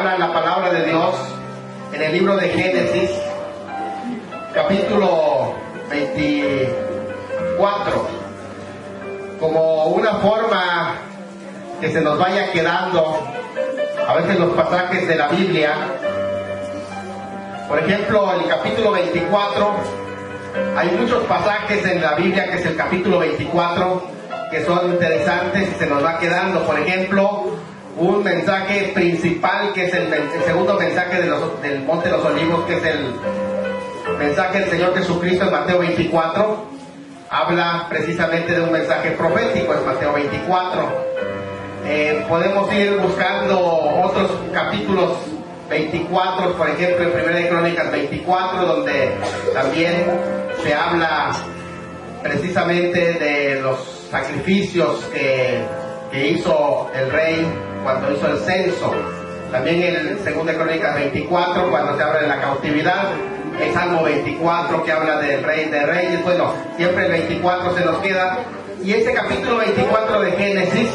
habla la palabra de Dios en el libro de Génesis, capítulo 24, como una forma que se nos vaya quedando a veces los pasajes de la Biblia. Por ejemplo, el capítulo 24, hay muchos pasajes en la Biblia que es el capítulo 24 que son interesantes y se nos va quedando. Por ejemplo, un mensaje principal que es el segundo mensaje del Monte de los Olivos, que es el mensaje del Señor Jesucristo en Mateo 24, habla precisamente de un mensaje profético, es Mateo 24. Podemos ir buscando otros capítulos 24, por ejemplo en Primera de Crónicas 24, donde también se habla precisamente de los sacrificios que hizo el rey cuando hizo el censo. También en Segunda de Crónicas 24, cuando se habla de la cautividad. El Salmo 24, que habla del Rey de Reyes. Bueno, siempre el 24 se nos queda. Y este capítulo 24 de Génesis,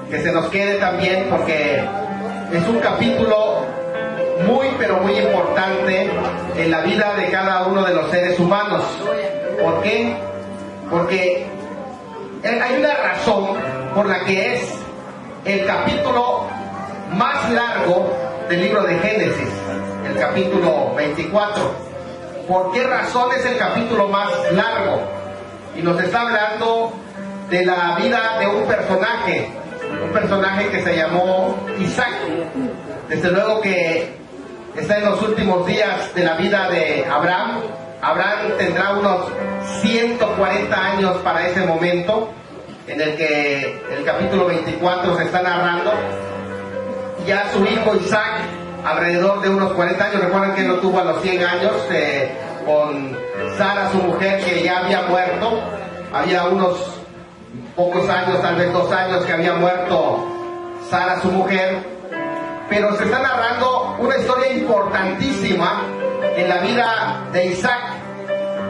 que se nos quede también, porque es un capítulo muy, pero muy importante en la vida de cada uno de los seres humanos. ¿Por qué? Porque hay una razón por la que es el capítulo más largo del libro de Génesis, el capítulo 24. ¿Por qué razón es el capítulo más largo? Y nos está hablando de la vida de un personaje que se llamó Isaac. Desde luego que está en los últimos días de la vida de Abraham. Abraham tendrá unos 140 años para ese momento en el que el capítulo 24 se está narrando. Ya su hijo Isaac, alrededor de unos 40 años, recuerden que él lo tuvo a los 100 años, con Sara, su mujer, que ya había muerto. Había unos pocos años, tal vez 2 años, que había muerto Sara, su mujer. Pero se está narrando una historia importantísima en la vida de Isaac.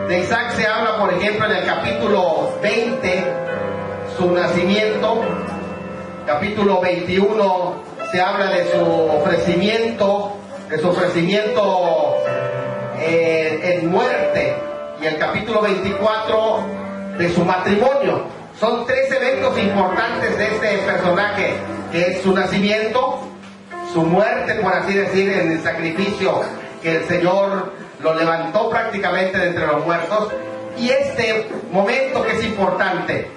De Isaac se habla, por ejemplo, en el capítulo 20, su nacimiento. Capítulo 21 se habla de su ofrecimiento, en muerte. Y el capítulo 24 de su matrimonio. Son 3 eventos importantes de este personaje, que es su nacimiento, su muerte, por así decir, en el sacrificio que el Señor lo levantó prácticamente de entre los muertos, y este momento que es importante.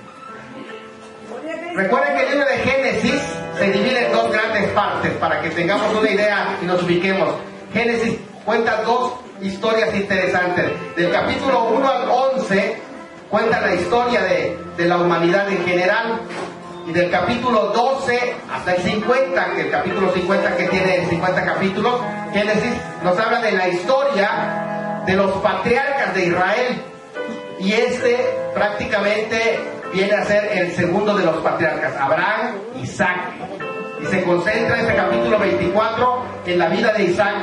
Recuerden que el libro de Génesis se divide en 2 grandes partes, para que tengamos una idea y nos ubiquemos. Génesis cuenta 2 historias interesantes. Del capítulo 1 al 11 cuenta la historia de la humanidad en general, y del capítulo 12 hasta el 50, que el capítulo 50, que tiene 50 capítulos, Génesis nos habla de la historia de los patriarcas de Israel, y este prácticamente viene a ser el segundo de los patriarcas, Abraham, Isaac, y se concentra este capítulo 24 en la vida de Isaac.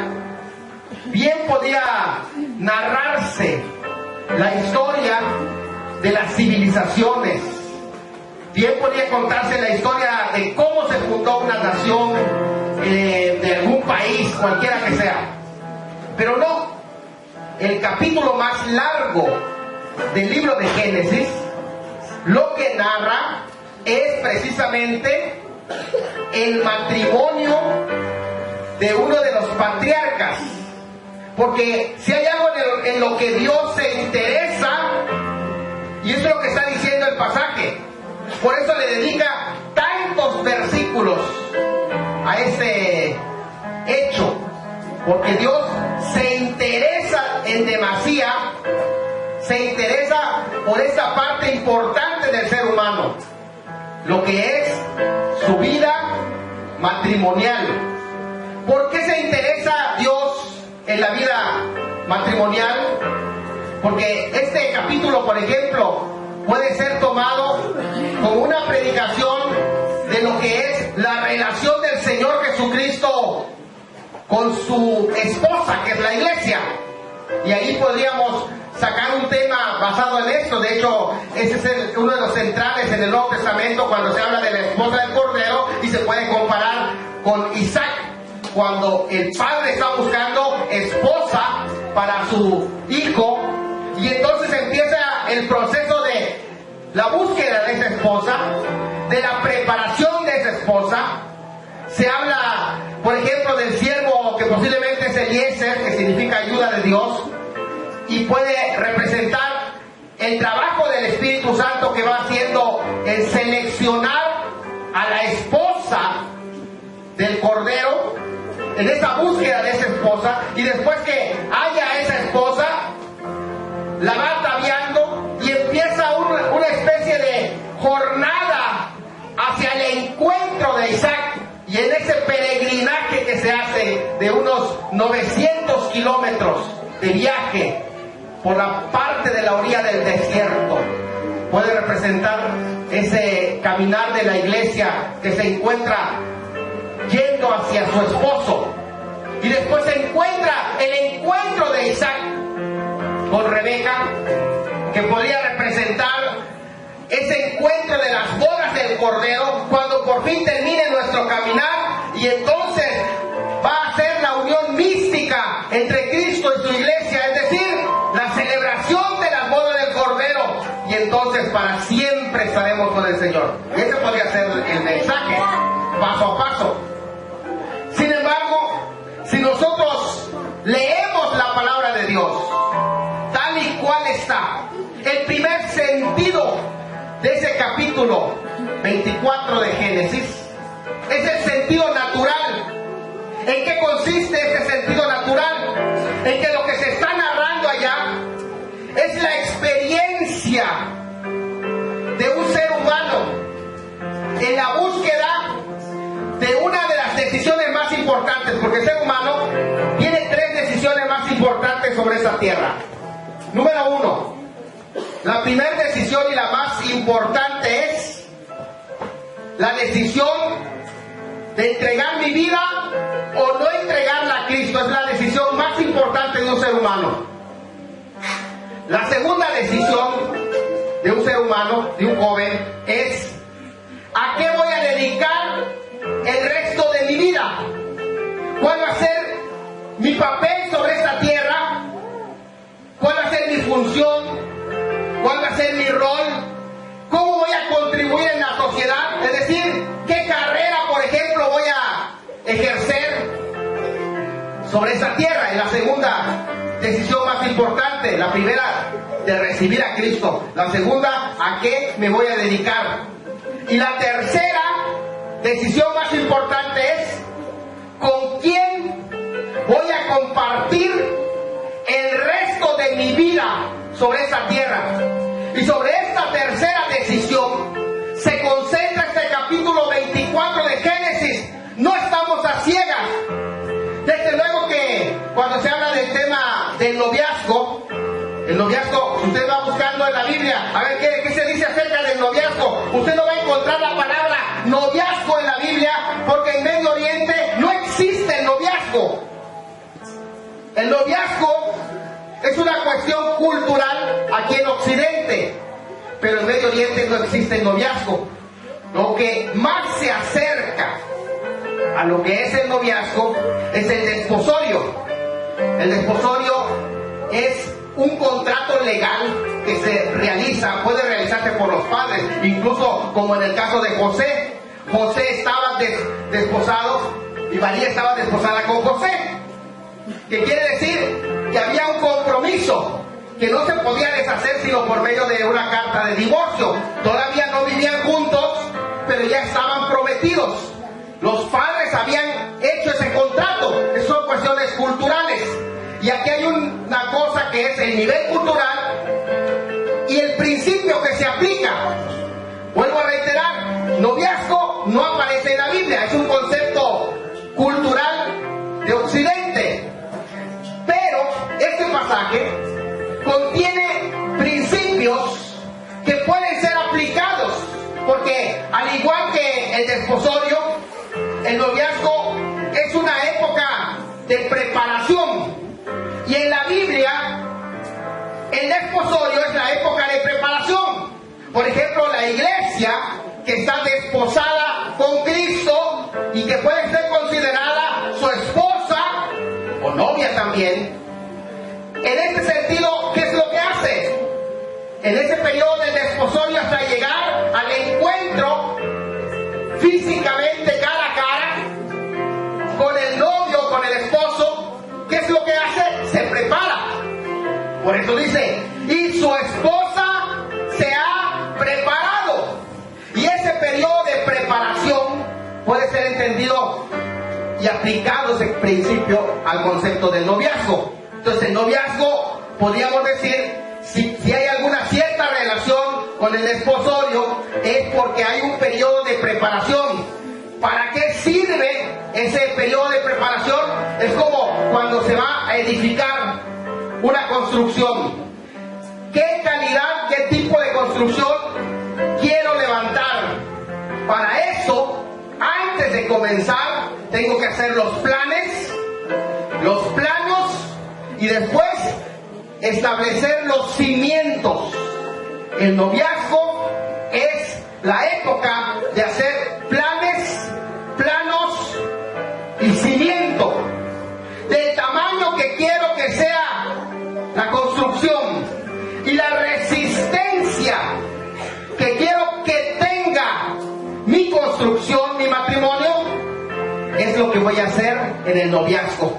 Bien podía narrarse la historia de las civilizaciones, bien podía contarse la historia de cómo se fundó una nación de algún país, cualquiera que sea, pero no. El capítulo más largo del libro de Génesis lo que narra es precisamente el matrimonio de uno de los patriarcas, porque si hay algo en lo que Dios se interesa, y eso es lo que está diciendo el pasaje, por eso le dedica tantos versículos a este hecho, porque Dios se interesa en demasía, se interesa por esta parte importante del ser humano, lo que es su vida matrimonial. ¿Por qué se interesa Dios en la vida matrimonial? Porque este capítulo, por ejemplo, puede ser tomado como una predicación de lo que es la relación del Señor Jesucristo con su esposa, que es la iglesia. Y ahí podríamos sacar un tema basado en esto. De hecho, ese es uno de los centrales en el Nuevo Testamento, cuando se habla de la esposa del Cordero, y se puede comparar con Isaac. cuando el padre está buscando esposa para su hijo, y entonces empieza el proceso de la búsqueda de esa esposa, de la preparación de esa esposa. Se habla, por ejemplo, del siervo que posiblemente es Eliezer, que significa ayuda de Dios, y puede representar el trabajo del Espíritu Santo que va haciendo en seleccionar a la esposa del Cordero, en esa búsqueda de esa esposa, y después que haya esa esposa, la va ataviando y empieza una especie de jornada hacia el encuentro de Isaac, y en ese peregrinaje que se hace de unos 900 kilómetros de viaje por la parte de la orilla del desierto, puede representar ese caminar de la iglesia que se encuentra yendo hacia su esposo, y después se encuentra el encuentro de Isaac con Rebeca, que podría representar ese encuentro de las bodas del Cordero, cuando por fin termine nuestro caminar, y entonces va a ser la unión mística entre Cristo y su iglesia, es decir, la celebración de las bodas del Cordero, y entonces para siempre estaremos con el Señor. Ese podría ser el mensaje, paso a paso. Sin embargo, si nosotros leemos la palabra de Dios tal y cual está, el primer sentido de ese capítulo 24 de Génesis es el sentido natural. ¿En qué consiste ese sentido natural? En que lo que se está narrando allá es la experiencia de un ser humano en la búsqueda de una de las decisiones más importantes, porque el ser humano tiene 3 decisiones más importantes sobre esa tierra. Número 1, la primera decisión y la más importante es la decisión de entregar mi vida o no entregarla a Cristo. Es la decisión más importante de un ser humano. La segunda decisión de un ser humano, de un joven, es ¿a qué voy a dedicar el resto de mi vida? ¿Cuál va a ser mi papel sobre esta tierra? ¿Cuál va a ser mi función? ¿Cuál va a ser mi rol? ¿Cómo voy a contribuir en la sociedad? Es decir, ¿qué carrera, por ejemplo, voy a ejercer sobre esta tierra? Es la segunda decisión más importante. La primera, de recibir a Cristo. La segunda, ¿a qué me voy a dedicar? Y la tercera decisión más importante es ¿con quién voy a compartir el resto de mi vida sobre esta tierra? Y sobre esta tercera decisión se concentra este capítulo 24 de Génesis. No estamos a ciegas. Desde luego que cuando se habla del tema del noviazgo, el noviazgo, usted va buscando en la Biblia, a ver qué se dice acerca del noviazgo. Usted no va a encontrar la palabra noviazgo en la Biblia, porque en Medio Oriente no existe el noviazgo. El noviazgo es una cuestión cultural aquí en Occidente, pero en Medio Oriente no existe el noviazgo. Lo que más se acerca a lo que es el noviazgo es el desposorio. El desposorio es un contrato legal que se realiza, puede realizarse por los padres, incluso como en el caso de José. José estaba desposado y María estaba desposada con José, que quiere decir que había un compromiso que no se podía deshacer sino por medio de una carta de divorcio. Todavía no vivían juntos, pero ya estaban prometidos. Los padres habían hecho ese contrato. Esas son cuestiones culturales. Y aquí hay una cosa que es el nivel cultural y el principio que se aplica. Vuelvo a reiterar, noviazgo no aparece en la Biblia, es un concepto cultural de Occidente. Pero este pasaje contiene principios que pueden ser aplicados, porque al igual que el desposorio, el noviazgo es una época de preparación. Y en la Biblia, el desposorio es la época de preparación. Por ejemplo, la iglesia que está desposada con Cristo y que puede ser considerada su Por eso dice, y su esposa se ha preparado. Y ese periodo de preparación puede ser entendido y aplicado ese principio al concepto del noviazgo. Entonces el noviazgo, podríamos decir, si hay alguna cierta relación con el desposorio, es porque hay un periodo de preparación. ¿Para qué sirve ese periodo de preparación? Es como cuando se va a edificar una construcción. ¿Qué calidad, qué tipo de construcción quiero levantar? Para eso, antes de comenzar, tengo que hacer los planes, los planos, y después establecer los cimientos. El noviazgo es la época de hacer planes, planos y cimiento del tamaño que quiero que sea la construcción y la resistencia que quiero que tenga mi construcción, mi matrimonio. Es lo que voy a hacer en el noviazgo.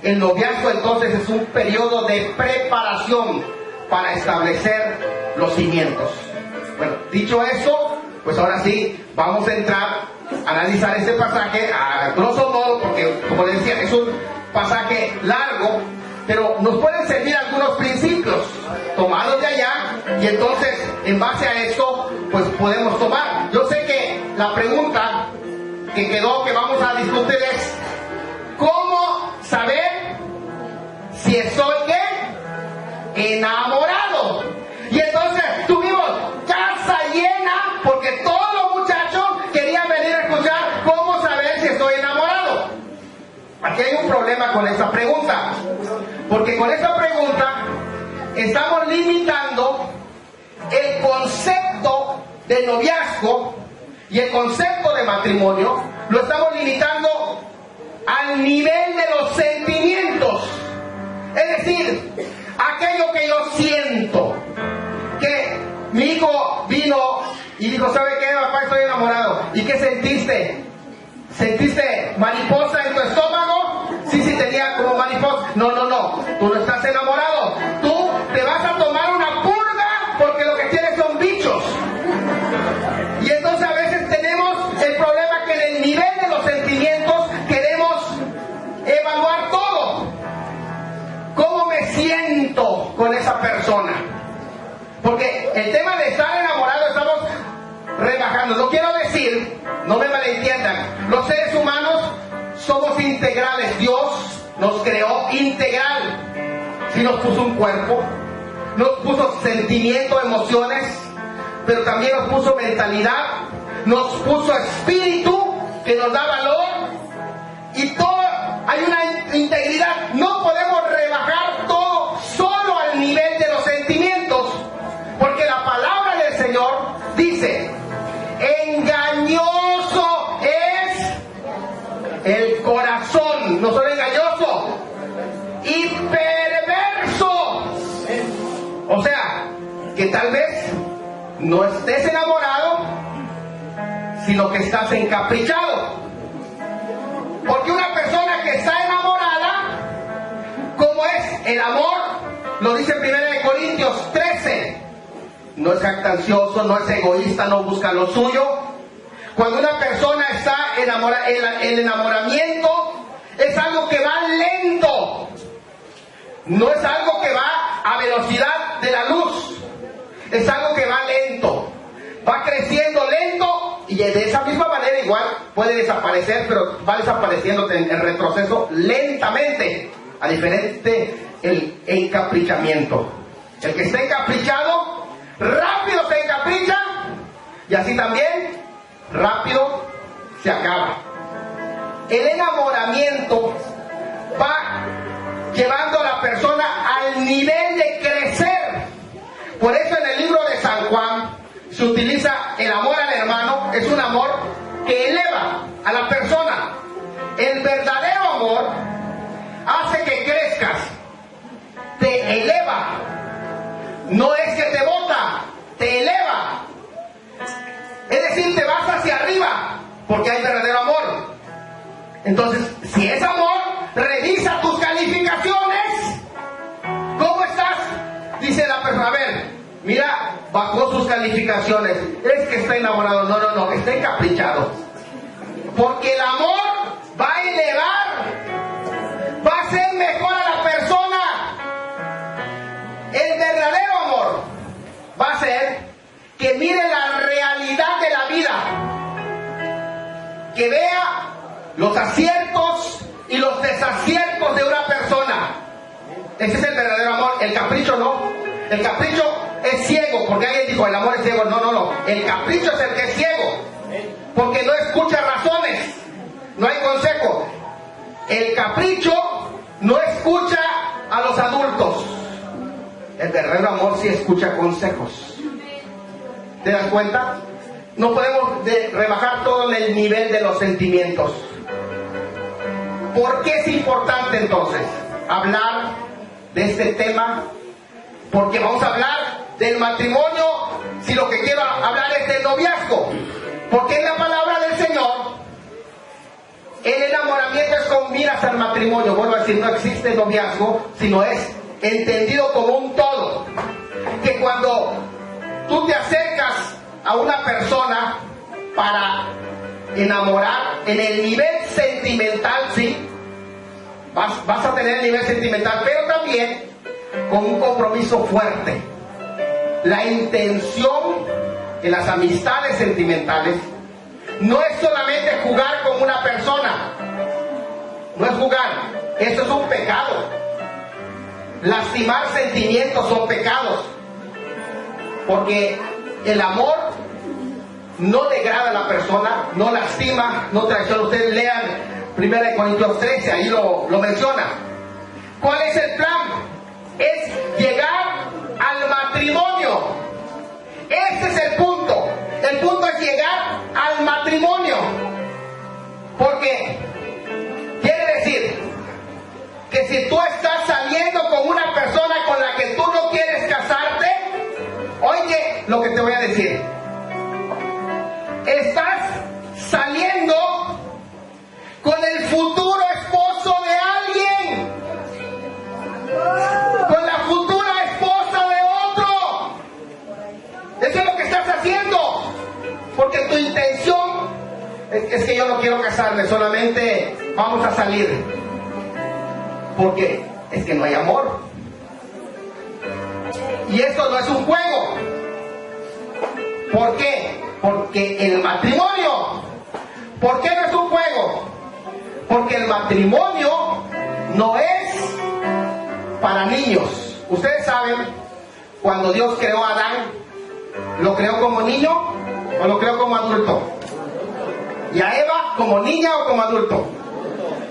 El noviazgo entonces es un periodo de preparación para establecer los cimientos. Bueno, dicho eso, pues ahora sí vamos a entrar a analizar este pasaje a grosso modo, porque como les decía, es un pasaje largo, pero nos pueden servir algunos principios tomados de allá, y entonces en base a esto pues podemos tomar. Yo sé que la pregunta que quedó, que vamos a discutir es ¿cómo saber si estoy ¿qué? Enamorado? Y entonces tuvimos casa llena porque todos los muchachos querían venir a escuchar cómo saber si estoy enamorado. Aquí hay un problema con esta pregunta, porque con esta pregunta estamos limitando el concepto de noviazgo y el concepto de matrimonio, lo estamos limitando al nivel de los sentimientos. Es decir, aquello que yo siento, que mi hijo vino y dijo, ¿sabe qué, papá? Estoy enamorado. ¿Y qué sentiste? ¿Sentiste mariposa en tu estómago? Sí, tenía como mariposa. No, tú no estás enamorado. Tú te vas a tomar una purga porque lo que quieres son bichos. Y entonces a veces tenemos el problema que en el nivel de los sentimientos queremos evaluar todo. ¿Cómo me siento con esa persona? Porque el tema de estar enamorado estamos rebajando. No quiero decir, no me malentiendan, los seres humanos somos integrales. Dios nos creó integral. Sí nos puso un cuerpo, nos puso sentimiento, emociones, pero también nos puso mentalidad, nos puso espíritu que nos da valor, y todo, hay una integridad. No podemos rebajar todo solo al nivel de los sentimientos, porque la palabra del Señor dice, engañoso es el corazón, no solo engañoso, y perverso. O sea, que tal vez no estés enamorado, sino que estás encaprichado. Porque una persona que está enamorada, ¿cómo es? El amor, lo dice 1 Corintios 13, no es jactancioso, no es egoísta, no busca lo suyo. Cuando una persona está enamorada, el enamoramiento es algo que va lento, no es algo que va a velocidad de la luz, es algo que va lento, va creciendo lento, y de esa misma manera igual puede desaparecer, pero va desapareciendo en retroceso lentamente, a diferente el encaprichamiento. El que está encaprichado rápido se encapricha, y así también rápido se acaba. El enamoramiento va llevando a la persona al nivel de crecer. Por eso en el libro de San Juan se utiliza el amor al hermano. Es un amor que eleva a la persona. El verdadero amor hace que crezcas, te eleva. No es que te bota, te eleva. Es decir, te vas hacia arriba, porque hay verdadero amor. Entonces, si es amor, revisa tus calificaciones. ¿Cómo estás Mira, bajó sus calificaciones. Es que está enamorado. No, no, no, está encaprichado. Porque el amor va a elevar, va a hacer mejor a la persona. El verdadero amor va a ser que mire la realidad de la vida, que vea los aciertos y los desaciertos de una persona. Ese es el verdadero amor. El capricho no. El capricho es ciego, porque alguien dijo el amor es ciego. No, no, no. El capricho es el que es ciego, porque no escucha razones, no hay consejo. El capricho no escucha a los adultos. El verdadero amor sí escucha consejos. ¿Te das cuenta? No podemos rebajar todo en el nivel de los sentimientos. ¿Por qué es importante entonces hablar de este tema? Porque vamos a hablar del matrimonio, si lo que quiero hablar es del noviazgo. Porque en la palabra del Señor, el enamoramiento es con miras al matrimonio. Vuelvo a decir, no existe noviazgo, sino es entendido como un todo. Que cuando tú te acercas a una persona para enamorar, en el nivel sentimental, sí, vas a tener el nivel sentimental, pero también con un compromiso fuerte. La intención en las amistades sentimentales no es solamente jugar con una persona, no es jugar, eso es un pecado. Lastimar sentimientos son pecados, porque el amor no degrada a la persona, no lastima, no traiciona. Ustedes lean 1 Corintios 13, ahí lo menciona. ¿Cuál es el plan? Es llegar al matrimonio. Ese es el punto. El punto es llegar al matrimonio. Porque quiere decir que si tú estás saliendo con una persona con la que tú no quieres casarte, oye lo que te voy a decir. Estás saliendo con el futuro esposo de alguien, con la futura esposa de otro. Eso es lo que estás haciendo, porque tu intención es que yo no quiero casarme, solamente vamos a salir, porque es que no hay amor. Y esto no es un juego. ¿Por qué? Porque el matrimonio, ¿por qué no es un juego? Porque el matrimonio no es para niños. Ustedes saben, cuando Dios creó a Adán, ¿lo creó como niño o lo creó como adulto? Y a Eva como niña o como adulto.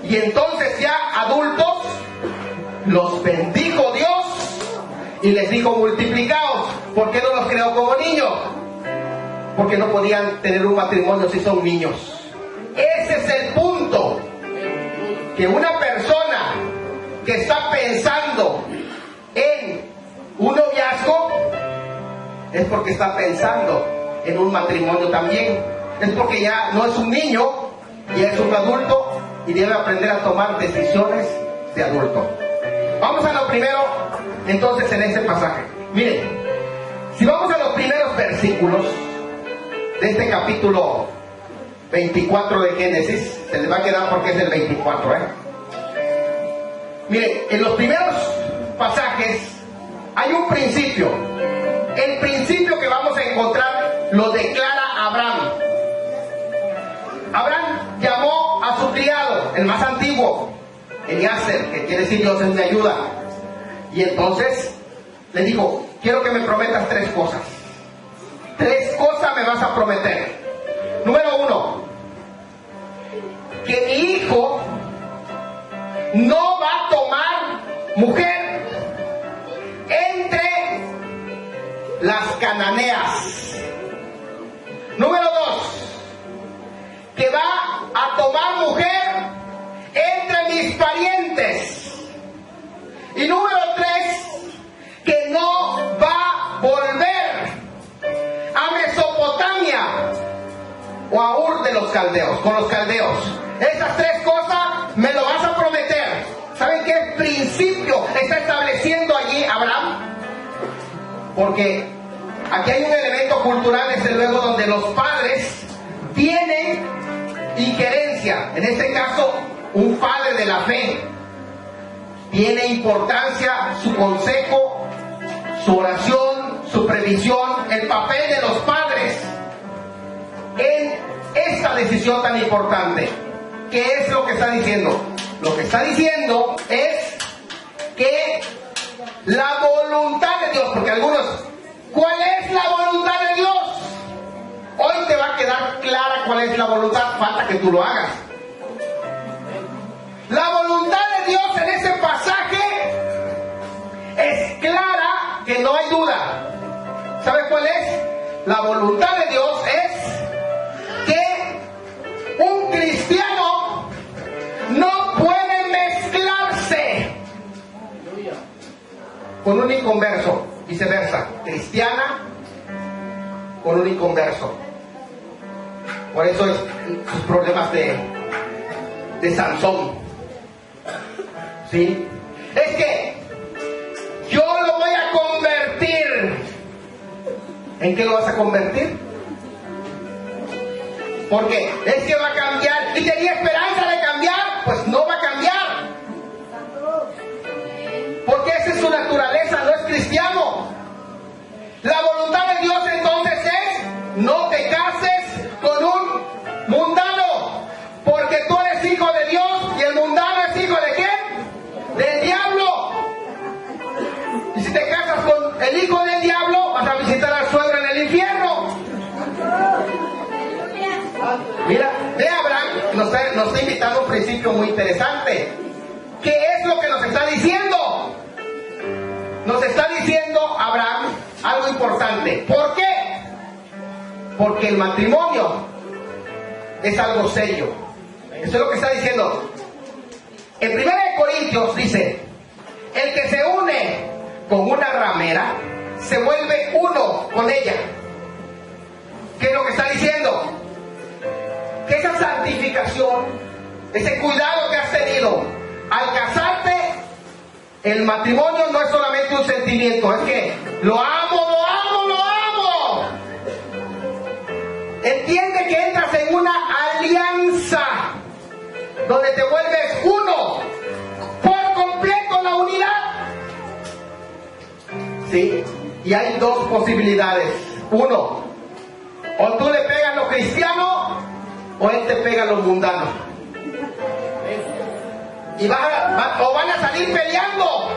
Y entonces ya adultos los bendijo Dios y les dijo multiplicaos. ¿Por qué no los creó como niños? Porque no podían tener un matrimonio si son niños. Ese es el punto. Que una persona que está pensando en un noviazgo es porque está pensando en un matrimonio también. Es porque ya no es un niño, ya es un adulto y debe aprender a tomar decisiones de adulto. Vamos a lo primero entonces en este pasaje. Miren, si vamos a los primeros versículos de este capítulo 24 de Génesis, se les va a quedar porque es el 24, Miren, en los primeros pasajes hay un principio. El principio que vamos a encontrar lo declara Abraham. Abraham llamó a su criado, el más antiguo, Eliezer, que quiere decir Dios es mi ayuda. Y entonces le dijo, quiero que me prometas 3 cosas. 3 cosas me vas a prometer. Número 1, que mi hijo no va a tomar mujer entre las cananeas. Número 2, que va a tomar mujer entre mis parientes. Y número 3, que no va a volver a Mesopotamia o a Ur de los caldeos, con los caldeos. Esas 3 cosas me lo vas a prometer. ¿Saben qué principio está estableciendo allí Abraham? Porque aquí hay un elemento cultural, desde luego, donde los padres tienen injerencia. En este caso, un padre de la fe tiene importancia su consejo, su oración, su previsión, el papel de los padres en esta decisión tan importante. ¿Qué es lo que está diciendo? Lo que está diciendo es que la voluntad de Dios, porque algunos, ¿cuál es la voluntad de Dios? Hoy te va a quedar clara cuál es la voluntad, falta que tú lo hagas. La voluntad de Dios en ese pasaje es clara, que no hay duda. ¿Sabe cuál es? La voluntad de Dios es que un cristiano no puede mezclarse con un inconverso, viceversa, cristiana con un inconverso. Por eso es sus problemas de Sansón. ¿Sí? Es que yo lo voy a convertir. ¿En qué lo vas a convertir? Porque es que va a cambiar. ¿Y tenía esperanza de cambiar? Pues no va a cambiar. Porque esa es su naturaleza, no es cristiano. La voluntad de Dios entonces es: no te cases con un mundano, porque tú eres hijo de Dios y el mundano es hijo de ¿quién? Del diablo. Y si te casas con el hijo del diablo, vas a visitar al suegro en el infierno. Mira, ve Abraham, nos está invitando a un principio muy interesante. ¿Qué es lo que nos está diciendo? Nos está diciendo Abraham algo importante. ¿Por qué? Porque el matrimonio es algo serio. Eso es lo que está diciendo. En 1 Corintios dice: el que se une con una ramera se vuelve uno con ella. ¿Qué es lo que está diciendo? Que esa santificación, ese cuidado que has tenido al casarte, el matrimonio no es solamente un sentimiento, es que lo amo, lo amo, lo amo. Entiende que entras en una alianza donde te vuelves uno por completo, la unidad. ¿Sí? Y hay dos posibilidades. Uno, o tú le pegas lo cristiano o él te pega lo mundano. Y o van a salir peleando.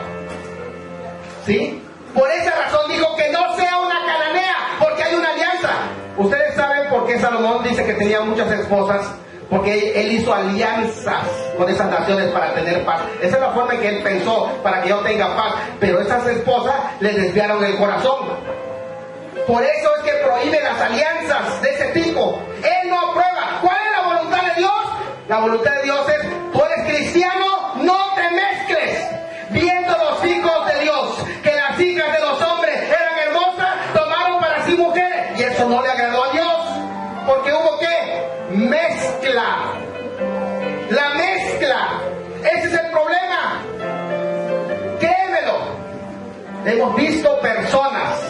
¿Sí? Por esa razón dijo que no sea una cananea, porque hay una alianza. Ustedes saben por qué Salomón dice que tenía muchas esposas, porque él hizo alianzas con esas naciones para tener paz. Esa es la forma en que él pensó, para que yo tenga paz. Pero esas esposas le desviaron el corazón. Por eso es que prohíbe las alianzas de ese tipo. Él no aprueba. ¿Cuál es la voluntad de Dios? La voluntad de Dios es: tú eres cristiano, no te mezcles. Viendo los hijos de Dios que las hijas de los hombres eran hermosas, tomaron para sí mujeres, y eso no le agradó a Dios, porque hubo ¿qué? Mezcla. La mezcla, ese es el problema. Créemelo, hemos visto personas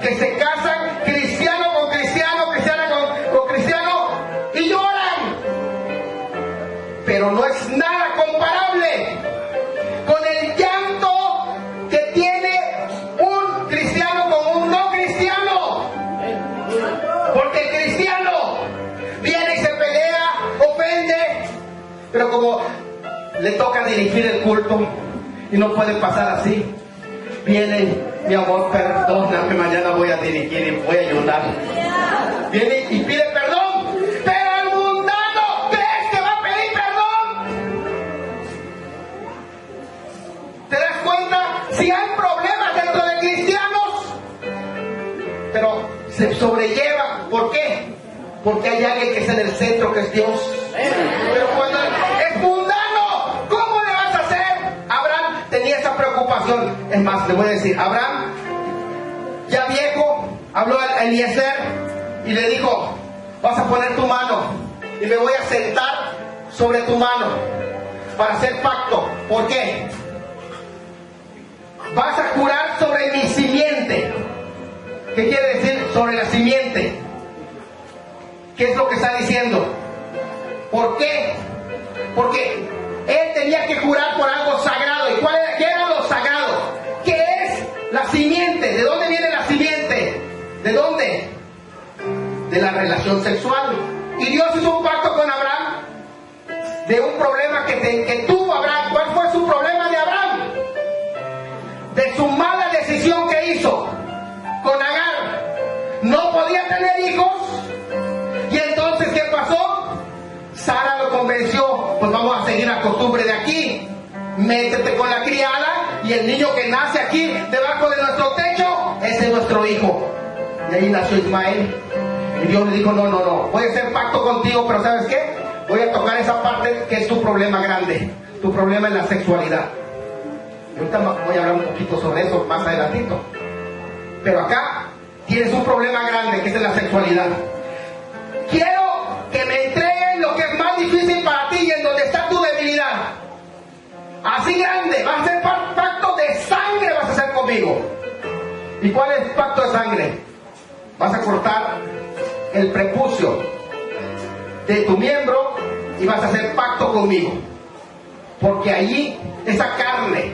que se casan cristiano con cristiano, cristiana con cristiano, y lloran. Pero no es nada comparable con el llanto que tiene un cristiano con un no cristiano. Porque el cristiano viene y se pelea, ofende, pero como le toca dirigir el culto y no puede pasar así, viene: mi amor, perdóname, mañana voy a dirigir y voy a ayudar. Viene y pide perdón, pero el mundano, ¿crees que va a pedir perdón? ¿Te das cuenta? Si hay problemas dentro de cristianos, pero se sobrelleva. ¿Por qué? Porque hay alguien que es en el centro, que es Dios. Pero cuando es mundano, ¿cómo le vas a hacer? Abraham tenía esa preocupación. Es más, le voy a decir: Abraham, ya viejo, habló a Eliezer y le dijo: vas a poner tu mano y me voy a sentar sobre tu mano para hacer pacto. ¿Por qué? Vas a jurar sobre mi simiente. ¿Qué quiere decir sobre la simiente? ¿Qué es lo que está diciendo? ¿Por qué? Porque él tenía que jurar por algo sagrado. ¿Y qué era lo sagrado? ¿Qué es la simiente? ¿De dónde viene la simiente? ¿De dónde? De la relación sexual. Y Dios hizo un pacto con Abraham de un problema que tuvo Abraham. ¿Cuál fue su problema de Abraham? De su mala decisión que hizo con Agar. No podía tener hijos. Y entonces, ¿qué pasó? Sara lo convenció. Pues vamos a seguir la costumbre de aquí. Métete con la criada y el niño que nace aquí debajo de nuestro techo, ese es nuestro hijo. Y ahí nació Ismael. Y Dios le dijo, no, voy a hacer pacto contigo, pero ¿sabes qué? Voy a tocar esa parte que es tu problema grande, tu problema en la sexualidad. Y ahorita voy a hablar un poquito sobre eso más adelantito. Pero acá tienes un problema grande que es en la sexualidad. Quiero que me entreguen lo que es más difícil para ti y en donde está tu debilidad. Así grande, vas a hacer pacto de sangre, vas a hacer conmigo. ¿Y cuál es el pacto de sangre? Vas a cortar el prepucio de tu miembro y vas a hacer pacto conmigo, porque allí esa carne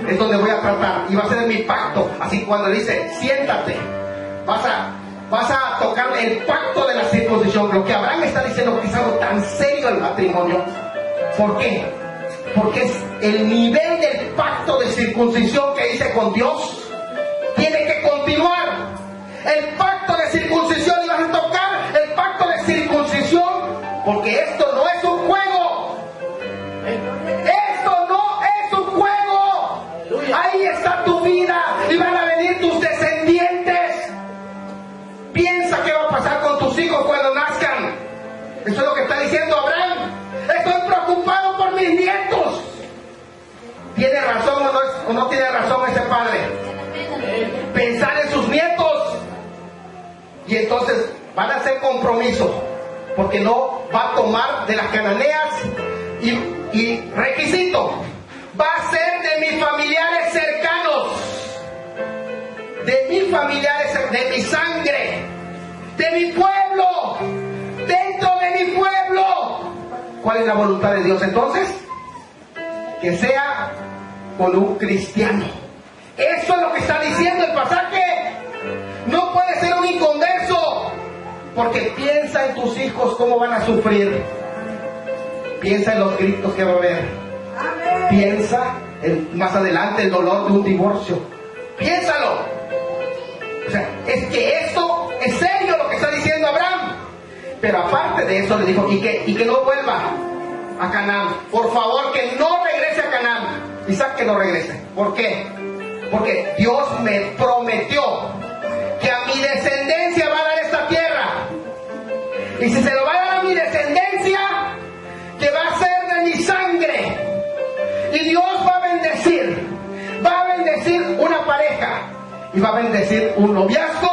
es donde voy a tratar y va a ser mi pacto. Así que cuando dice siéntate, vas a tocar el pacto de la circuncisión. Lo que Abraham está diciendo que es algo tan serio el matrimonio. ¿Por qué? Porque es el nivel del pacto de circuncisión que hice con Dios. Tiene que continuar el pacto de circuncisión y vas a tocar el pacto de circuncisión, porque esto no es un juego. Esto no es un juego. Ahí está tu vida y van a venir tus descendientes. Piensa qué va a pasar con tus hijos cuando nazcan. Eso es lo que está diciendo Abraham. Estoy preocupado por mis nietos. ¿Tiene razón o no tiene razón ese padre? Pensar en sus nietos. Y entonces van a hacer compromiso, porque no va a tomar de las cananeas y requisito, va a ser de mis familiares cercanos, de mis familiares, de mi sangre, de mi pueblo, dentro de mi pueblo. ¿Cuál es la voluntad de Dios entonces? Que sea con un cristiano. Eso es lo que está diciendo el pasaje. No puede ser un inconverso, porque piensa en tus hijos cómo van a sufrir. Piensa en los gritos que va a haber. Piensa en más adelante el dolor de un divorcio. Piénsalo. O sea, es que esto es serio lo que está diciendo Abraham. Pero aparte de eso le dijo, y que no vuelva a Canaán. Por favor, que no regrese a Canaán. Isaac, que no regrese. ¿Por qué? Porque Dios me prometió que a mi descendencia va a dar esta tierra. Y si se lo va a dar a mi descendencia, que va a ser de mi sangre. Y Dios va a bendecir una pareja. Y va a bendecir un noviazgo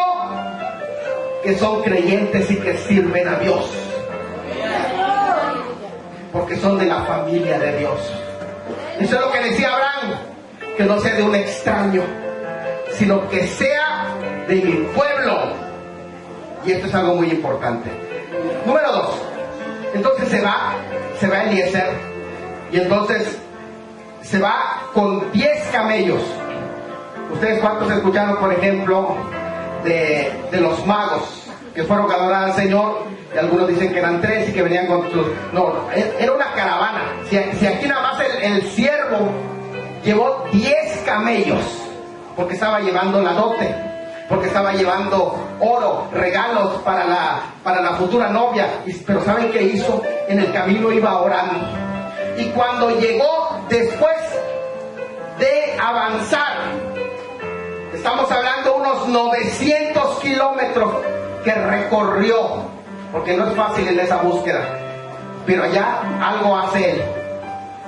que son creyentes y que sirven a Dios. Porque son de la familia de Dios. Eso es lo que decía Abraham. Que no sea de un extraño, sino que sea de mi pueblo. Y esto es algo muy importante. Número 2. Entonces se va Eliezer. Y entonces se va con 10 camellos. ¿Ustedes cuántos escucharon, por ejemplo, de los magos que fueron a adorar al Señor? Y algunos dicen que eran 3 y que venían con sus... No, era una caravana. Si aquí nada más el siervo llevó 10 camellos, porque estaba llevando la dote, porque estaba llevando oro, regalos para la futura novia. Pero ¿saben qué hizo? En el camino iba orando. Y cuando llegó, después de avanzar, estamos hablando unos 900 kilómetros que recorrió, porque no es fácil en esa búsqueda, pero allá algo hace él.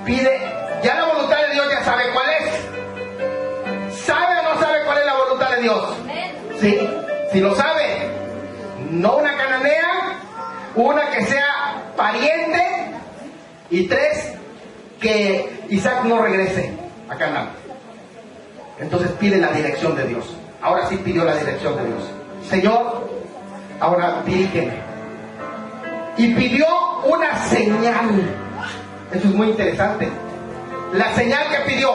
Pide, ya la voluntad de Dios ya sabe cuál es. ¿Sabe o no sabe cuál es la voluntad de Dios? Sí, si lo sabe. No una cananea, una que sea pariente, y 3, que Isaac no regrese a Canaán. Entonces pide la dirección de Dios. ahora sí pidió la dirección de Dios. Señor, ahora dirígeme. Y pidió una señal. Eso es muy interesante. La señal que pidió.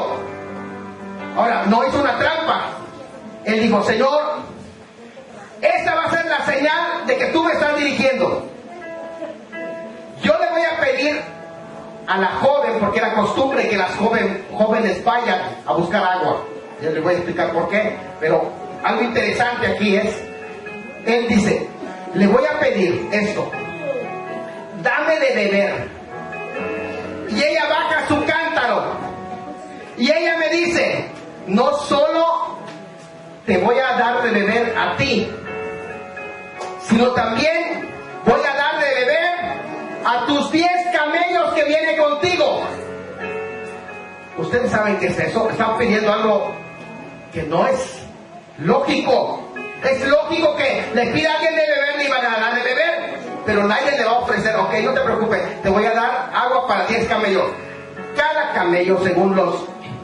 Ahora, no hizo una trampa. Él dijo, Señor, esta va a ser la señal de que tú me estás dirigiendo. Yo le voy a pedir a la joven, porque era costumbre que las jóvenes vayan a buscar agua. Yo les voy a explicar por qué, pero algo interesante aquí es, él dice, le voy a pedir esto, dame de beber. Y ella baja su cántaro y ella me dice, no solo te voy a dar de beber a ti, sino también voy a dar de beber a tus 10 camellos que vienen contigo. Ustedes saben qué es eso. Están pidiendo algo que no es lógico. Es lógico que le pida a alguien de beber, le iban a dar de beber, pero nadie le va a ofrecer, ok, no te preocupes, te voy a dar agua para 10 camellos. Cada camello, según los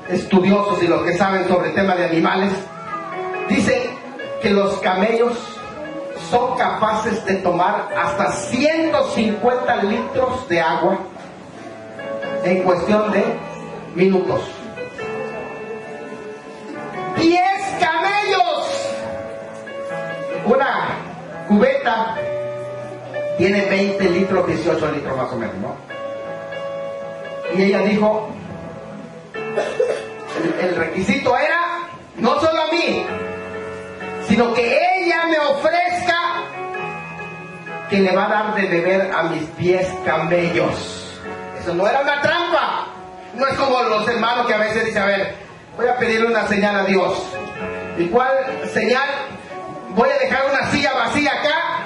estudiosos y los que saben sobre el tema de animales, dicen que los camellos son capaces de tomar hasta 150 litros de agua en cuestión de minutos. 10 camellos. Una cubeta tiene 20 litros, 18 litros más o menos, ¿no? Y ella dijo, el requisito era no solo a mí, sino que ella me ofrezca que le va a dar de beber a mis 10 camellos. Eso no era una trampa. No es como los hermanos que a veces dicen, a ver, voy a pedirle una señal a Dios. ¿Y cuál señal? Voy a dejar una silla vacía acá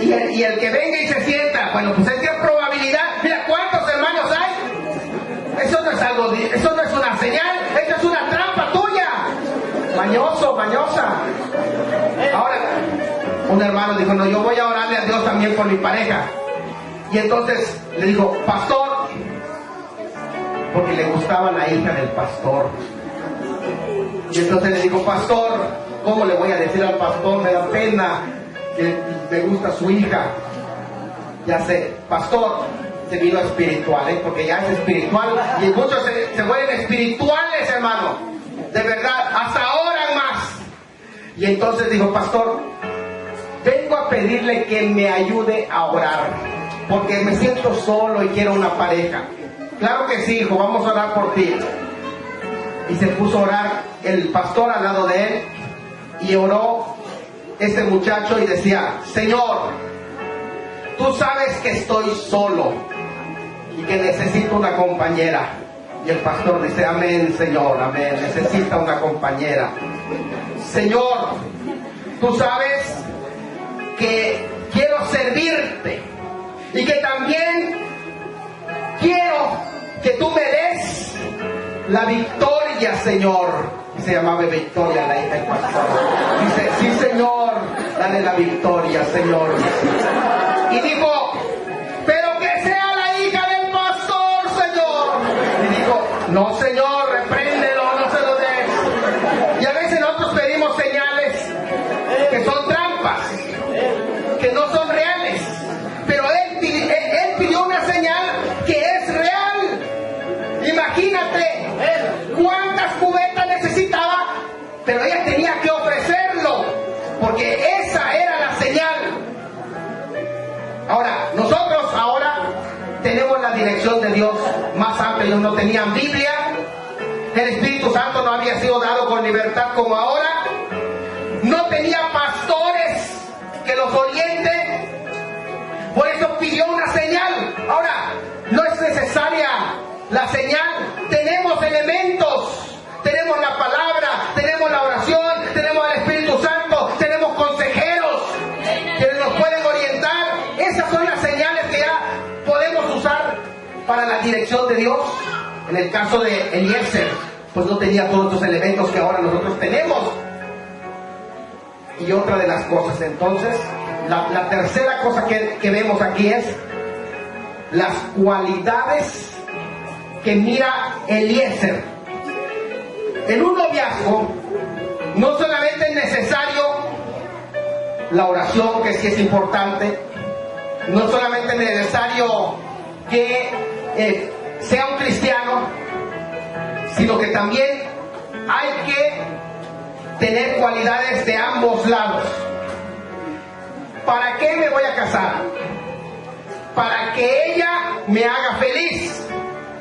y el que venga y se sienta, bueno, pues es que probabilidad. Mira, ¿cuántos hermanos hay? Eso no es algo, eso no es una señal, eso es una trampa tuya. Mañoso, mañosa. Ahora, un hermano dijo, no, yo voy a orarle a Dios también por mi pareja. Y entonces le dijo, pastor, porque le gustaba la hija del pastor. Y entonces le dijo, pastor, ¿cómo le voy a decir al pastor? Me da pena que me gusta su hija. Ya sé, pastor, se vino espiritual, porque ya es espiritual. Y muchos se vuelven espirituales, hermano. De verdad, hasta ahora más. Y entonces dijo, pastor, vengo a pedirle que me ayude a orar, porque me siento solo y quiero una pareja. Claro que sí, hijo, vamos a orar por ti. Y se puso a orar el pastor al lado de él, y oró este muchacho y decía, Señor, tú sabes que estoy solo y que necesito una compañera. Y el pastor dice, amén, Señor, amén, necesita una compañera. Señor, tú sabes que quiero servirte y que también quiero que tú me des la victoria, Señor. Y se llamaba Victoria, la hija del pastor. Dice, sí, Señor, dale la victoria, Señor. Y dijo, pero que sea la hija del pastor, Señor. Y dijo, no, Señor, repréndelo, no se lo des. Y a veces nosotros pedimos señales que son trampas, que no son reales. Pero él pidió una señal que es real. Imagínate cuántas cubetas necesitaba, pero ella tenía que ofrecerlo, porque esa era la señal. Ahora, nosotros ahora tenemos la dirección de Dios más amplia. Ellos no tenían Biblia, el Espíritu Santo no había sido dado con libertad como ahora, no tenía pastores que los orienten, por eso pidió una señal. Ahora, no es necesaria la señal, tenemos elementos, tenemos la palabra, tenemos la oración, tenemos al Espíritu Santo, tenemos consejeros que nos pueden orientar. Esas son las señales que ya podemos usar para la dirección de Dios. En el caso de Eliezer, pues no tenía todos los elementos que ahora nosotros tenemos. Y otra de las cosas, entonces, la tercera cosa que vemos aquí es las cualidades que mira Eliezer. En un noviazgo No solamente es necesario la oración, que sí es importante, no solamente es necesario que sea un cristiano, sino que también hay que tener cualidades de ambos lados. ¿Para qué me voy a casar? Para que ella me haga feliz.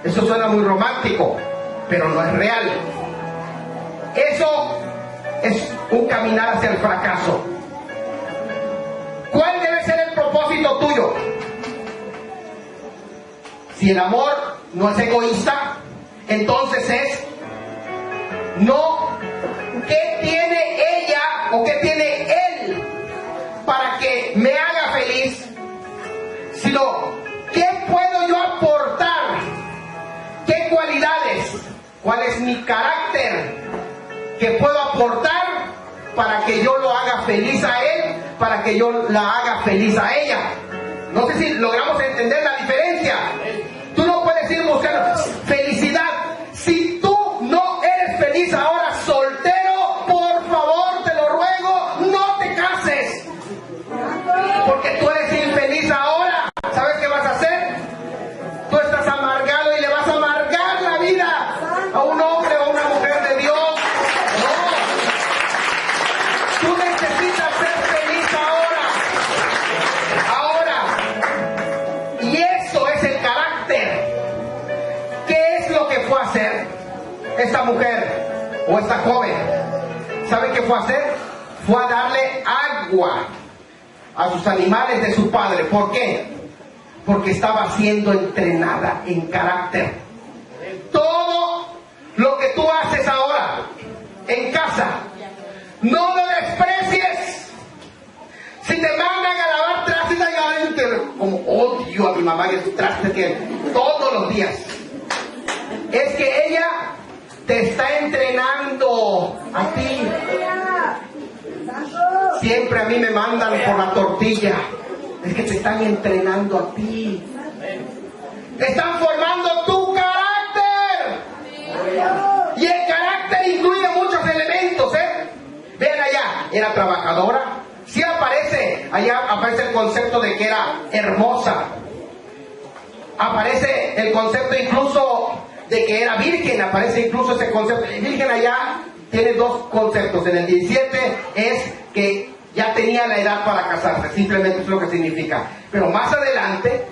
Eso suena muy romántico, pero no es real. Eso es un caminar hacia el fracaso. ¿Cuál debe ser el propósito tuyo? Si el amor no es egoísta, entonces es no qué tiene ella o qué tiene él para que me haga feliz, sino qué puedo yo aportar, qué cualidades, cuál es mi carácter que puedo aportar para que yo lo haga feliz a él, para que yo la haga feliz a ella. No sé si logramos entender la diferencia. Tú no puedes ir buscando felicidad. Si tú no eres feliz ahora soltero, por favor, te lo ruego, no te cases. Porque tú eres infeliz ahora. ¿Sabes qué vas a hacer? Tú estás amargado y le vas a amargar la vida a un hombre o a una mujer de Dios. No. Tú necesitas ser feliz ahora. Y eso es el carácter. ¿Qué es lo que fue a hacer esta mujer o esta joven? ¿Sabe qué fue a hacer? Fue a darle agua a sus animales de su padre. ¿Por qué? Porque estaba siendo entrenada en carácter. Todo lo que tú haces ahora en casa, no lo desprecies. Si te mandan a lavar trastes, como odio a mi mamá que trastes que todos los días. Es que ella te está entrenando a ti. Siempre a mí me mandan por la tortilla. Es que te están entrenando a ti. Están formando tu carácter. Y el carácter incluye muchos elementos, Vean allá, era trabajadora. Sí allá aparece el concepto de que era hermosa. Aparece el concepto incluso de que era virgen, aparece incluso ese concepto. Virgen allá tiene dos conceptos. En el 17 es que ya tenía la edad para casarse, simplemente es lo que significa. Pero más adelante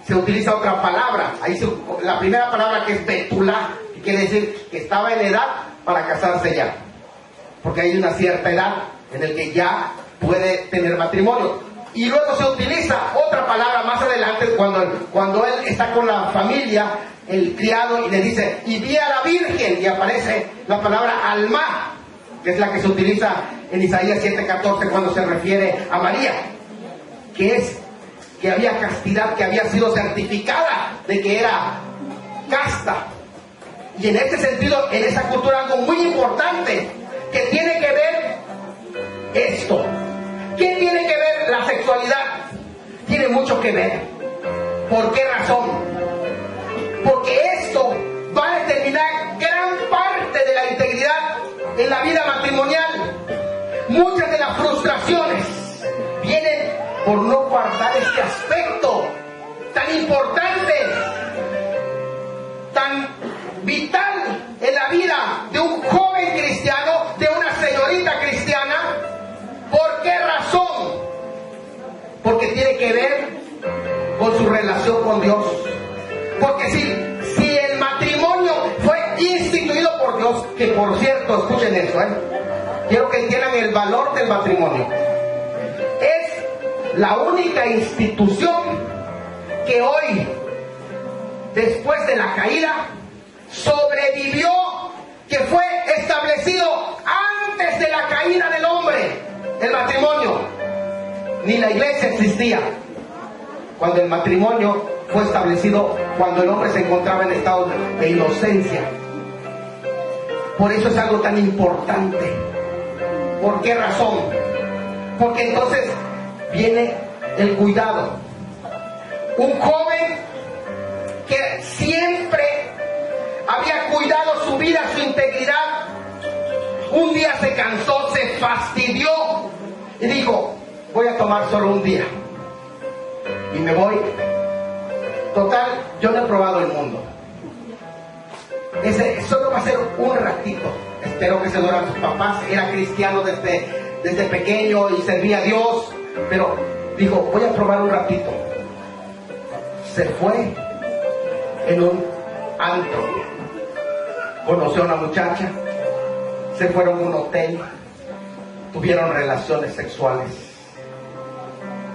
se utiliza otra palabra. Ahí la primera palabra, que es betula, que quiere decir que estaba en edad para casarse ya, porque hay una cierta edad en la que ya puede tener matrimonio. Y luego se utiliza otra palabra más adelante cuando él está con la familia, el criado, y le dice, y vi a la virgen, y aparece la palabra alma, que es la que se utiliza en Isaías 7:14 cuando se refiere a María, que es que había castidad, que había sido certificada de que era casta. Y en este sentido, en esa cultura, algo muy importante que tiene que ver esto. ¿Qué tiene que ver la sexualidad? Tiene mucho que ver. ¿Por qué razón? Porque esto va a determinar gran parte de la integridad en la vida matrimonial. Muchas de las frustraciones vienen por no guardar este aspecto tan importante, tan vital en la vida de un joven cristiano, de una señorita cristiana. ¿Por qué razón? Porque tiene que ver con su relación con Dios. Porque si el matrimonio fue instituido por Dios, que por cierto, escuchen eso, quiero que entiendan el valor del matrimonio. Es la única institución que hoy, después de la caída, sobrevivió, que fue establecido antes de la caída del hombre. El matrimonio, ni la iglesia existía cuando el matrimonio fue establecido, cuando el hombre se encontraba en estado de inocencia. Por eso es algo tan importante. ¿Por qué razón? Porque entonces viene el cuidado. Un joven que siempre había cuidado su vida, su integridad, un día se cansó, se fastidió y dijo, voy a tomar solo un día y me voy. Total, yo no he probado el mundo. Ese solo va a ser un ratito. Espero que se duerman sus papás. Era cristiano desde pequeño y servía a Dios, pero dijo, voy a probar un ratito. Se fue en un antro, conoció a una muchacha, se fueron a un hotel, tuvieron relaciones sexuales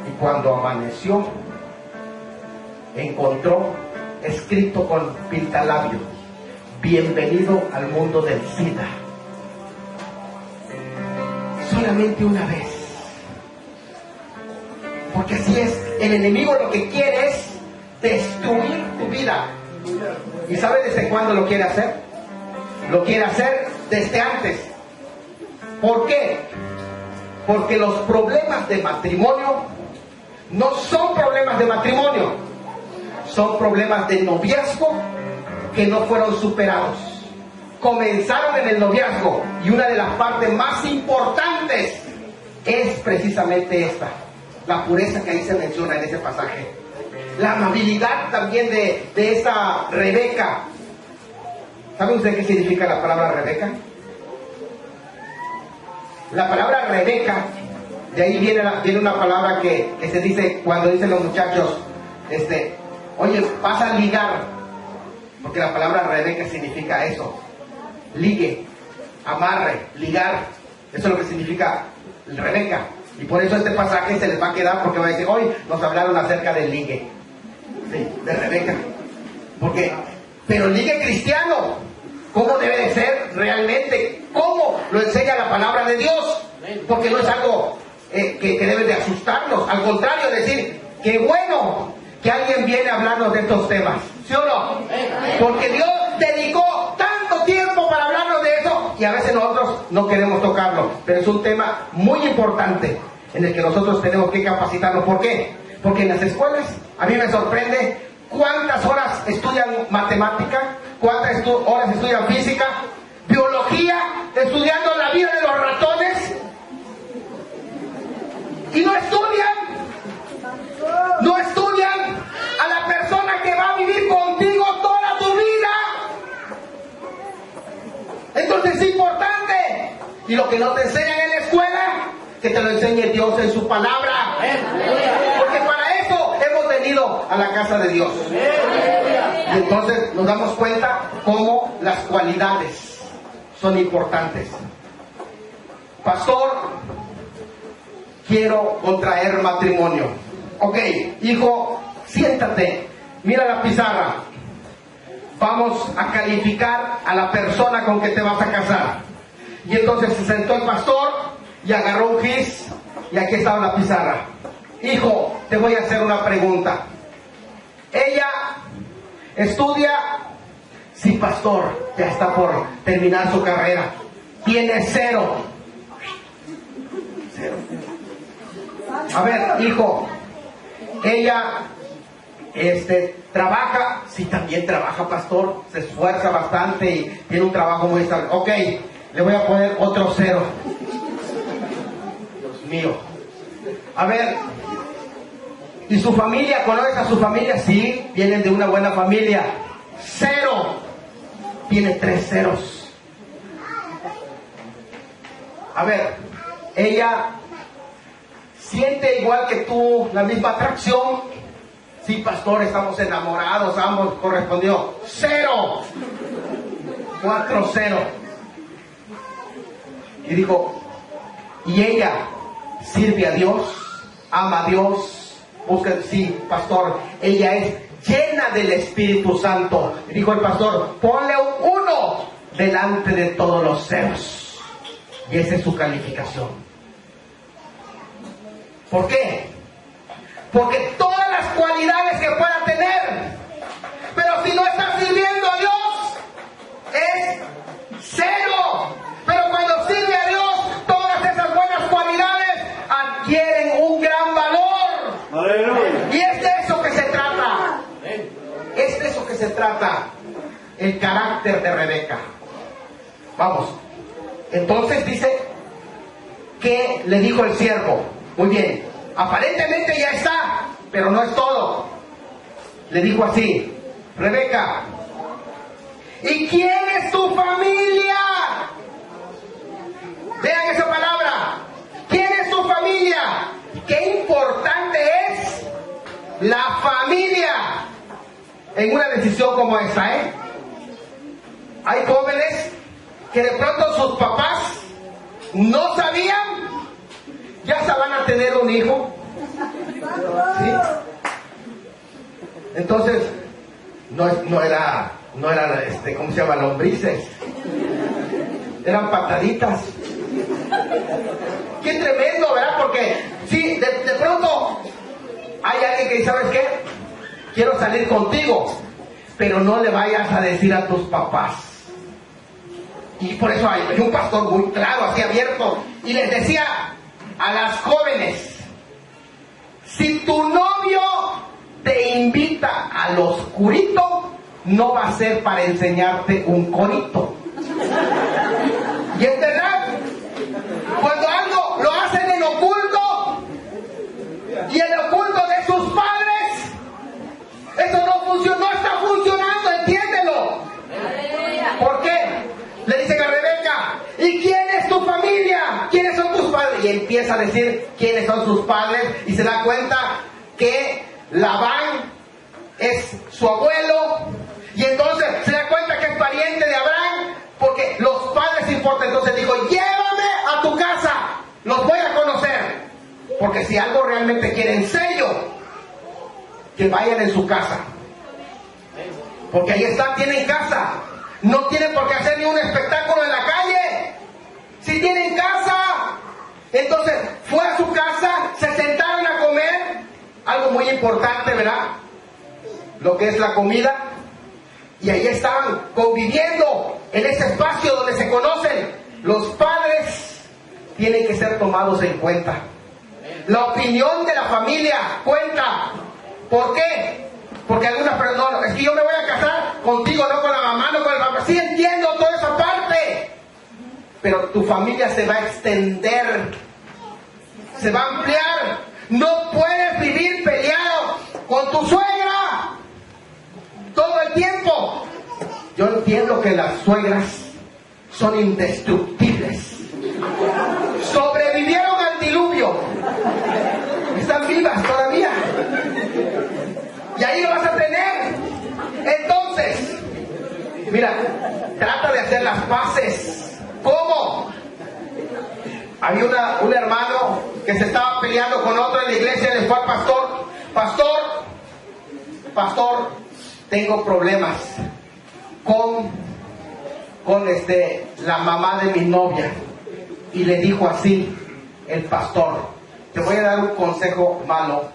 y cuando amaneció encontró escrito con pintalabio, bienvenido al mundo del SIDA. Solamente una vez, porque así es, el enemigo lo que quiere es destruir tu vida. ¿Y sabe desde cuándo lo quiere hacer? Lo quiere hacer desde antes. ¿Por qué? Porque los problemas de matrimonio no son problemas de matrimonio, son problemas de noviazgo que no fueron superados. Comenzaron en el noviazgo y una de las partes más importantes es precisamente esta, la pureza que ahí se menciona en ese pasaje. La amabilidad también de esta Rebeca. ¿Sabe usted qué significa la palabra Rebeca? La palabra Rebeca, de ahí viene una palabra que se dice cuando dicen los muchachos, oye, vas a ligar, porque la palabra Rebeca significa eso, ligue, amarre, ligar, eso es lo que significa Rebeca. Y por eso este pasaje se les va a quedar, porque va a decir, hoy nos hablaron acerca del ligue, sí, de Rebeca, pero ligue cristiano, ¿cómo debe de ser realmente? ¿Cómo lo enseña la palabra de Dios? Porque no es algo que debe de asustarnos, al contrario, decir, qué bueno que alguien viene a hablarnos de estos temas, ¿sí o no? Porque Dios dedicó tanto tiempo para hablarnos de eso y a veces nosotros no queremos tocarlo, pero es un tema muy importante en el que nosotros tenemos que capacitarnos. ¿Por qué? Porque en las escuelas a mí me sorprende cuántas horas estudian matemática, cuántas horas estudian física, biología, estudiando la vida de los ratones, y no estudian a la persona que va a vivir contigo toda tu vida. Entonces es importante, y lo que no te enseñan en la escuela, que te lo enseñe Dios en su palabra, porque para eso hemos venido a la casa de Dios. Y entonces nos damos cuenta cómo las cualidades son importantes. Pastor, quiero contraer matrimonio. Ok, hijo, siéntate, mira la pizarra. Vamos a calificar a la persona con que te vas a casar. Y entonces se sentó el pastor y agarró un gis y aquí estaba la pizarra. Hijo, te voy a hacer una pregunta. Ella estudia, sí, pastor, ya está por terminar su carrera. Tiene 0. A ver, hijo, ella trabaja, sí, también trabaja, pastor, se esfuerza bastante y tiene un trabajo muy estable. Ok, le voy a poner otro 0. Dios mío. A ver, ¿y su familia? ¿Conoces a su familia? Sí, vienen de una buena familia. 0. Tiene 3 ceros. A ver, ella siente igual que tú la misma atracción. Sí, pastor, estamos enamorados, ambos, correspondió. 0. 4 0. Y dijo, ¿y ella sirve a Dios? ¿Ama a Dios? Busca, sí, pastor, ella es llena del Espíritu Santo. Y dijo el pastor, ponle un 1 delante de todos los ceros. Y esa es su calificación. ¿Por qué? Porque todas las cualidades que pueda tener, pero si no está sirviendo a Dios, es 0. Pero cuando sirve a Dios, todas esas buenas cualidades adquieren un gran valor. ¡Aleluya! Y es de eso que se trata. Es de eso que se trata el carácter de Rebeca. Vamos. Entonces dice que le dijo el siervo, muy bien, aparentemente ya está, pero no es todo. Le dijo así, Rebeca, ¿y quién es tu familia? Vean esa palabra, ¿quién es tu familia? Qué importante es la familia en una decisión como esta, ¿eh? Hay jóvenes que de pronto sus papás no sabían, ya se van a tener un hijo, ¿sí? Entonces no era ¿cómo se llama? Lombrices, eran pataditas. Qué tremendo, ¿verdad? Porque sí, de pronto hay alguien que dice, ¿sabes qué? Quiero salir contigo, pero no le vayas a decir a tus papás. Y por eso hay un pastor muy claro, así abierto, y les decía a las jóvenes, si tu novio te invita al oscurito, no va a ser para enseñarte un corito. Y es verdad, cuando algo lo hacen en oculto, y en oculto de sus padres, eso no está funcionando, entiéndelo. ¿Por qué? Le dicen a Rebeca, ¿y quién es tu familia? ¿Quiénes son tus padres? Y empieza a decir quiénes son sus padres, y se da cuenta que Labán es su abuelo, y entonces se da cuenta que es pariente de Abraham, porque los padres importan. Entonces dijo, llévame a tu casa, los voy a conocer, porque si algo realmente quieren sello, que vayan en su casa, porque ahí están, tienen casa, no tienen por qué hacer ni un espectáculo en la calle, si tienen casa. Entonces fue a su casa, se sentaron a comer, algo muy importante, ¿verdad? Lo que es la comida, y ahí estaban conviviendo en ese espacio donde se conocen. Los padres tienen que ser tomados en cuenta. La opinión de la familia cuenta. ¿Por qué? Porque algunas personas, no, es que yo me voy a casar contigo, no con la mamá, no con el papá. Sí, entiendo toda esa parte, pero tu familia se va a extender, se va a ampliar. No puedes vivir peleado con tu suegra todo el tiempo. Yo entiendo que las suegras son indestructibles, sobrevivieron al diluvio, están vivas todavía, y ahí lo vas a tener. Entonces, mira, trata de hacer las paces. ¿Cómo? Había un hermano que se estaba peleando con otro en la iglesia, y le fue al pastor, pastor, tengo problemas con la mamá de mi novia. Y le dijo así el pastor, te voy a dar un consejo malo,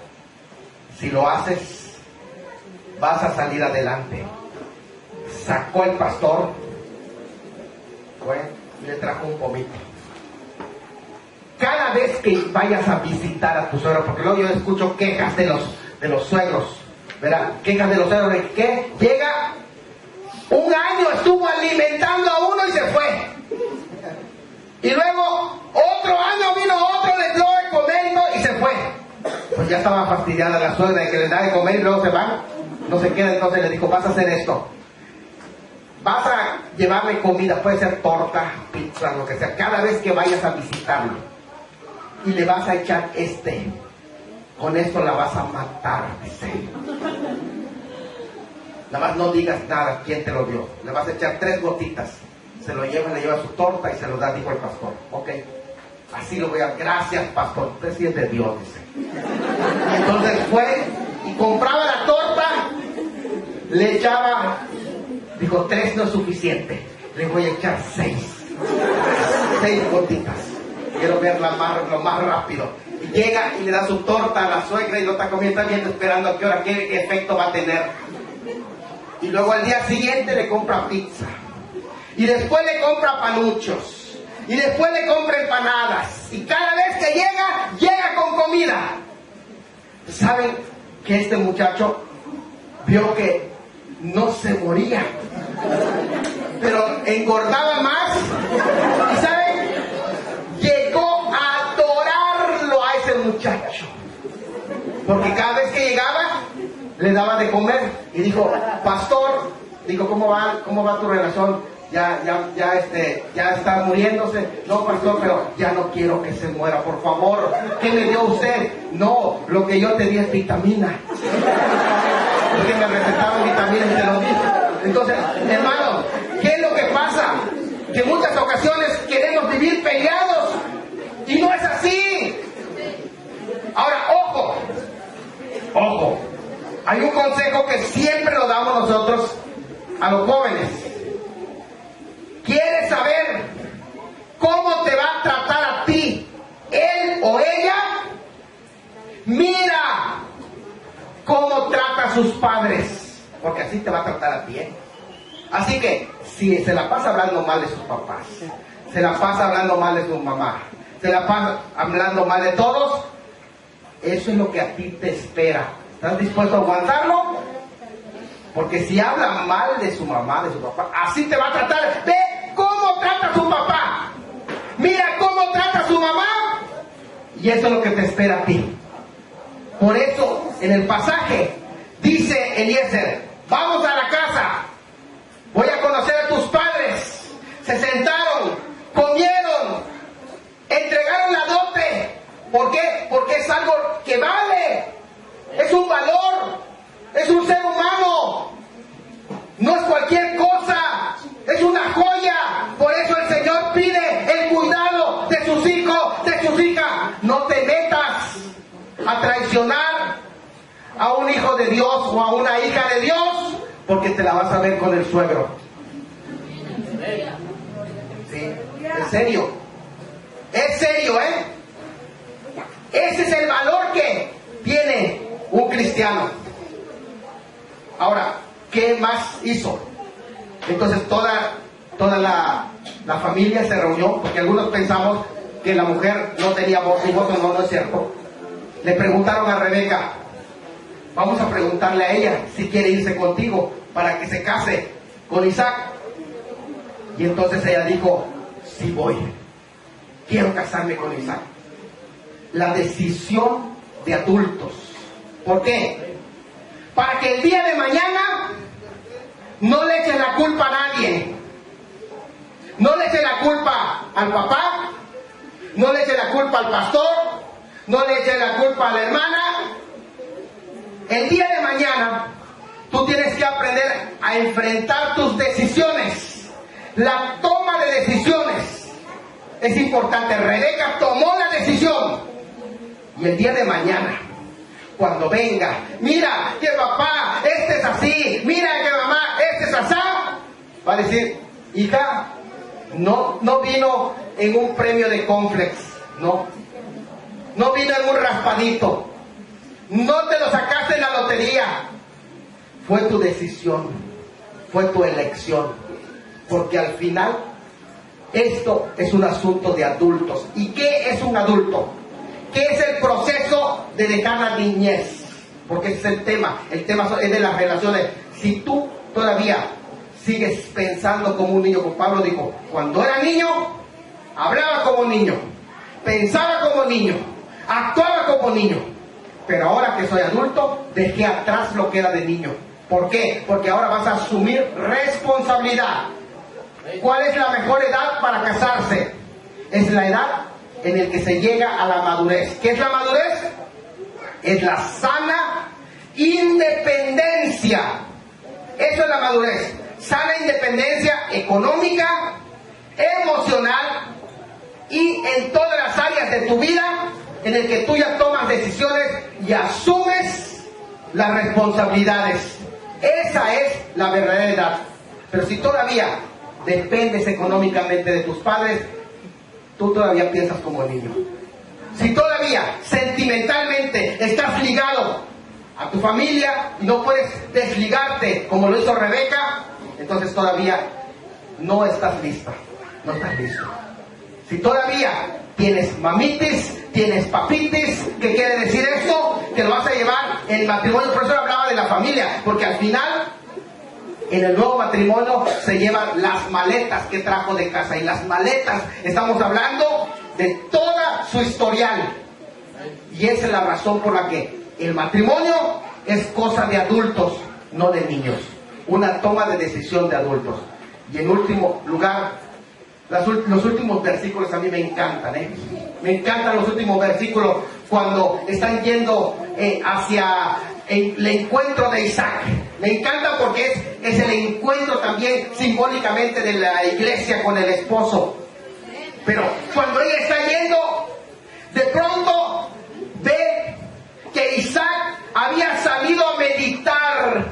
si lo haces vas a salir adelante. Sacó el pastor, y le trajo un pomito. Cada vez que vayas a visitar a tu suegro, porque luego yo escucho quejas de los suegros, ¿verdad? Quejas de los suegros de que llega un año, estuvo alimentando a uno y se fue, y luego otro año vino otro, le dio de comer y se fue. Pues ya estaba fastidiada la suegra de que les da de comer y luego se van, no se queda. Entonces le dijo, vas a hacer esto, vas a llevarle comida, puede ser torta, pizza, lo que sea, cada vez que vayas a visitarlo, y le vas a echar con esto la vas a matar, dice. Nada más no digas nada quién te lo dio, le vas a echar 3 gotitas, se lo lleva, le lleva su torta y se lo da, dijo el pastor. Ok, así lo voy a, gracias pastor, usted sí es de Dios, dice. Y entonces fue y compraba la torta, le echaba, dijo 3 no es suficiente, le voy a echar 6 gotitas, quiero verla lo más rápido. Y llega y le da su torta a la suegra y lo está comiendo, está viendo, esperando a qué hora, qué efecto va a tener. Y luego al día siguiente le compra pizza, y después le compra panuchos, y después le compra empanadas, y cada vez que llega con comida. ¿Saben que este muchacho vio que no se moría, pero engordaba más? ¿Y saben le daba de comer. Y dijo, pastor, digo, ¿cómo va tu relación? Ya está muriéndose. No, pastor, pero ya no quiero que se muera, por favor. ¿Qué me dio usted? No, lo que yo te di es vitamina. Porque me recetaron vitaminas y te lo dije. Entonces, hermano, ¿qué es lo que pasa? Que en muchas ocasiones queremos vivir peleados y no es así. Ahora, ojo, hay un consejo que siempre lo damos nosotros a los jóvenes. ¿Quieres saber cómo te va a tratar a ti él o ella? Mira cómo trata a sus padres, porque así te va a tratar a ti, ¿eh? Así que, si se la pasa hablando mal de sus papás, se la pasa hablando mal de su mamá, se la pasa hablando mal de todos, eso es lo que a ti te espera. ¿Estás dispuesto a aguantarlo? Porque si habla mal de su mamá, de su papá, así te va a tratar. Ve cómo trata a su papá, mira cómo trata a su mamá, y eso es lo que te espera a ti. Por eso, en el pasaje, dice Eliezer, vamos a la casa, voy a conocer a tus padres. Se sentaron, comieron, entregaron la dote. ¿Por qué? Porque es algo que vale, es un valor, es un ser humano, no es cualquier cosa, es una joya. Por eso el Señor pide el cuidado de sus hijos, de sus hijas. No te metas a traicionar a un hijo de Dios o a una hija de Dios, porque te la vas a ver con el suegro. Sí, es serio, ¿eh? Ese es el valor que tiene un cristiano. Ahora, ¿qué más hizo? Entonces toda la familia se reunió, porque algunos pensamos que la mujer no tenía voz y voto. No es cierto. Le preguntaron a Rebeca, vamos a preguntarle a ella si quiere irse contigo para que se case con Isaac. Y entonces ella dijo, sí voy, quiero casarme con Isaac. La decisión de adultos. ¿Por qué? Para que el día de mañana no le echen la culpa a nadie. No le echen la culpa al papá, no le echen la culpa al pastor, no le echen la culpa a la hermana. El día de mañana tú tienes que aprender a enfrentar tus decisiones. La toma de decisiones es importante. Rebeca tomó la decisión. Y el día de mañana, cuando venga, mira que papá, este es así, mira que mamá, este es así, va a decir, hija, no vino en un premio de cornflakes, no vino en un raspadito, no te lo sacaste en la lotería, fue tu decisión, fue tu elección, porque al final esto es un asunto de adultos. ¿Y qué es un adulto? ¿Qué es el proceso de dejar la niñez? Porque ese es el tema es de las relaciones. Si tú todavía sigues pensando como un niño, como Pablo dijo, cuando era niño, hablaba como niño, pensaba como niño, actuaba como niño, pero ahora que soy adulto, dejé atrás lo que era de niño. ¿Por qué? Porque ahora vas a asumir responsabilidad. ¿Cuál es la mejor edad para casarse? Es la edad en el que se llega a la madurez. ¿Qué es la madurez? Es la sana independencia. Eso es la madurez. Sana independencia económica, emocional y en todas las áreas de tu vida en el que tú ya tomas decisiones y asumes las responsabilidades. Esa es la verdadera edad. Pero si todavía dependes económicamente de tus padres, tú todavía piensas como niño. Si todavía sentimentalmente estás ligado a tu familia y no puedes desligarte como lo hizo Rebeca, entonces todavía no estás lista, no estás listo. Si todavía tienes mamitis, tienes papitis, ¿qué quiere decir esto? Que lo vas a llevar en matrimonio. Por eso hablaba de la familia, porque al final en el nuevo matrimonio se llevan las maletas que trajo de casa. Y las maletas, estamos hablando de toda su historial. Y esa es la razón por la que el matrimonio es cosa de adultos, no de niños. Una toma de decisión de adultos. Y en último lugar, los últimos versículos a mí me encantan, me encantan los últimos versículos cuando están yendo hacia el encuentro de Isaac. Me encanta porque es el encuentro también simbólicamente de la iglesia con el esposo. Pero cuando ella está yendo, de pronto ve que Isaac había salido a meditar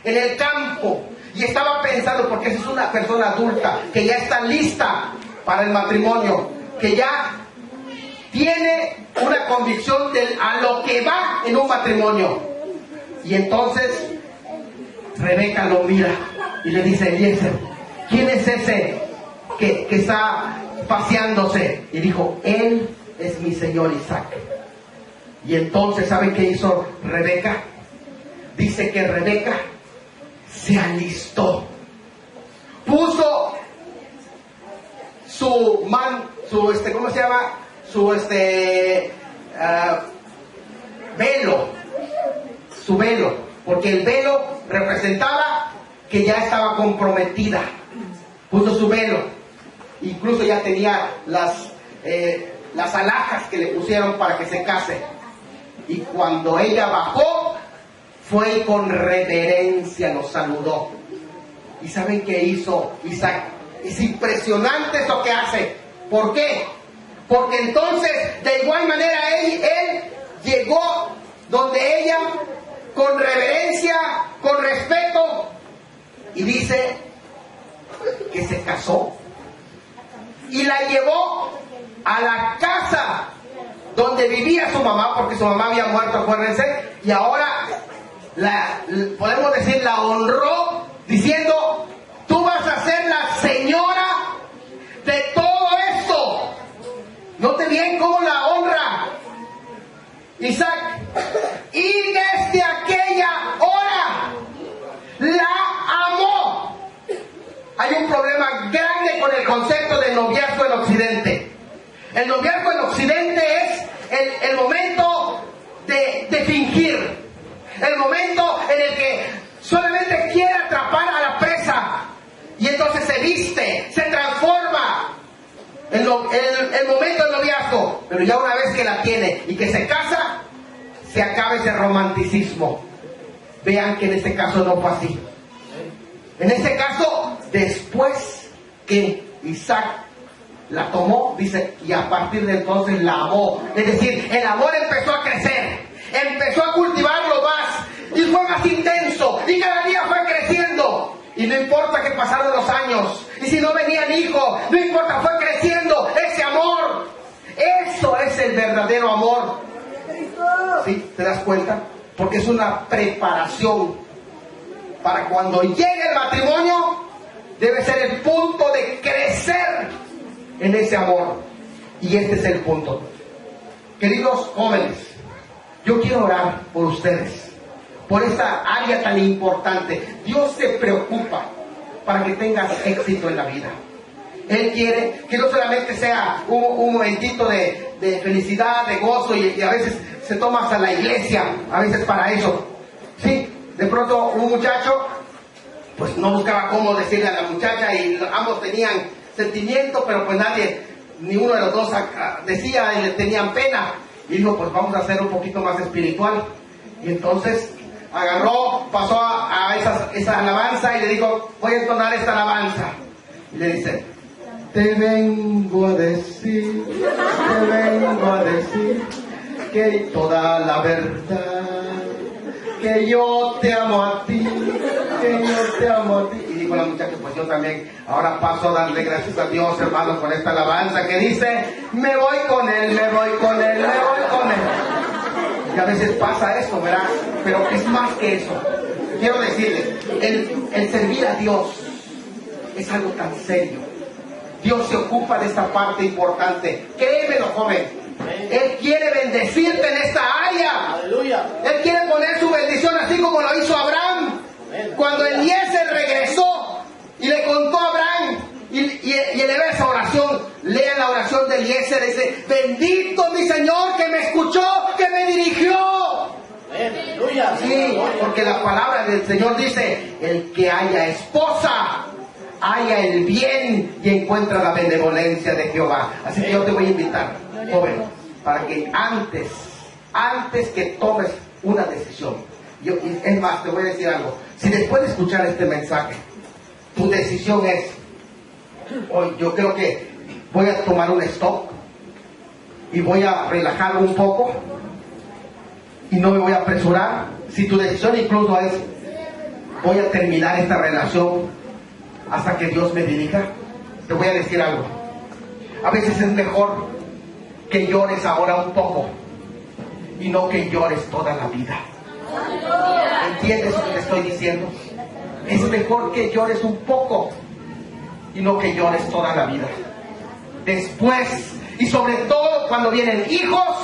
en el campo y estaba pensando, porque esa es una persona adulta que ya está lista para el matrimonio, que ya tiene una convicción a lo que va en un matrimonio. Y entonces Rebeca lo mira y le dice: Eliezer, ¿quién es ese que está paseándose? Y dijo: él es mi señor Isaac. Y entonces, ¿saben qué hizo Rebeca? Dice que Rebeca se alistó, puso ¿cómo se llama? Su velo, porque el velo representaba que ya estaba comprometida. Puso su velo, incluso ya tenía las alhajas que le pusieron para que se case. Y cuando ella bajó, fue y con reverencia los saludó. ¿Y saben qué hizo Isaac? Es impresionante esto que hace. ¿Por qué? Porque entonces, de igual manera, él llegó donde ella, con reverencia, con respeto, y dice que se casó. Y la llevó a la casa donde vivía su mamá, porque su mamá había muerto, acuérdense, y ahora podemos decir, la honró, diciendo: tú vas a ser la señora de todo esto. Note bien cómo la honra Isaac. Y desde aquella hora la amó. Hay un problema grande con el concepto de noviazgo en Occidente. El noviazgo en Occidente es el momento de fingir, el momento en el que solamente quiere atrapar a la presa, y entonces se viste, se transforma en el momento del noviazgo. Pero ya una vez que la tiene y que se casa, se acaba ese romanticismo. Vean que en este caso no fue así. En este caso, después que Isaac la tomó, dice, y a partir de entonces la amó. Es decir, el amor empezó a crecer, empezó a cultivarlo más, y fue más intenso, y cada día fue creciendo. Y no importa que pasaron los años, y si no venían hijos, no importa, fue creciendo ese amor. Eso es el verdadero amor. ¿Sí? ¿Te das cuenta? Porque es una preparación para cuando llegue el matrimonio. Debe ser el punto de crecer en ese amor. Y este es el punto. Queridos jóvenes, yo quiero orar por ustedes, por esta área tan importante. Dios se preocupa para que tengas éxito en la vida. Él quiere que no solamente sea un momentito de felicidad, de gozo, y a veces se toma hasta la iglesia, a veces para eso. Sí, de pronto un muchacho pues no buscaba cómo decirle a la muchacha, y ambos tenían sentimiento, pero pues nadie, ni uno de los dos decía, y le tenían pena. Y dijo: pues vamos a hacer un poquito más espiritual. Y entonces agarró, pasó a esa alabanza y le dijo: voy a entonar esta alabanza. Y le dice: te vengo a decir que toda la verdad, que yo te amo a ti, que yo te amo a ti. Y dijo la muchacha: pues yo también ahora paso a darle gracias a Dios, hermanos, con esta alabanza que dice: me voy con él, me voy con él, me voy con él. Y a veces pasa eso, ¿verdad? Pero es más que eso. Quiero decirles, el servir a Dios es algo tan serio. Dios se ocupa de esta parte importante. Créemelo, joven. Él quiere bendecirte en esta área. Aleluya. Él quiere poner su bendición así como lo hizo Abraham. Cuando Eliezer regresó y le contó a Abraham y eleva esa oración. Lean la oración de Eliezer. Dice: bendito mi Señor que me escuchó, que me dirigió. Sí, porque la palabra del Señor dice, el que haya esposa, haya el bien y encuentra la benevolencia de Jehová. Así que yo te voy a invitar, joven, para que antes que tomes una decisión, es más, te voy a decir algo, si después de escuchar este mensaje, tu decisión es, hoy yo creo que voy a tomar un stop y voy a relajarlo un poco y no me voy a apresurar. Si tu decisión incluso es, voy a terminar esta relación hasta que Dios me dirija, te voy a decir algo. A veces es mejor que llores ahora un poco y no que llores toda la vida. ¿Entiendes lo que te estoy diciendo? Es mejor que llores un poco y no que llores toda la vida. Después, y sobre todo cuando vienen hijos,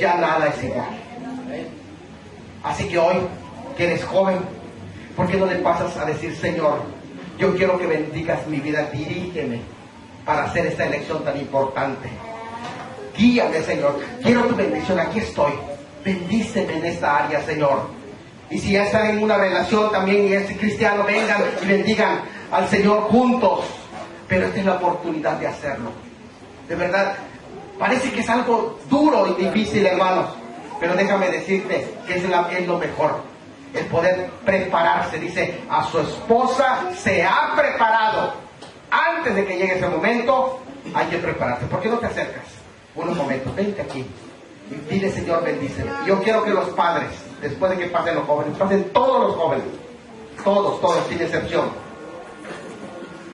ya nada es igual. Así que hoy, que eres joven, ¿por qué no le pasas a decir, Señor, yo quiero que bendigas mi vida, dirígeme para hacer esta elección tan importante? Guíame, Señor, quiero tu bendición, aquí estoy, bendíceme en esta área, Señor. Y si ya están en una relación también y es cristiano, vengan y bendigan al Señor juntos. Pero esta es la oportunidad de hacerlo. De verdad, parece que es algo duro y difícil, hermanos, pero déjame decirte que es lo mejor, el poder prepararse. Dice, a su esposa se ha preparado. Antes de que llegue ese momento, hay que prepararse. ¿Por qué no te acercas? Unos momentos, vente aquí y dile, Señor, bendíceme. Yo quiero que los padres, después de que pasen los jóvenes, pasen todos los jóvenes, todos, sin excepción,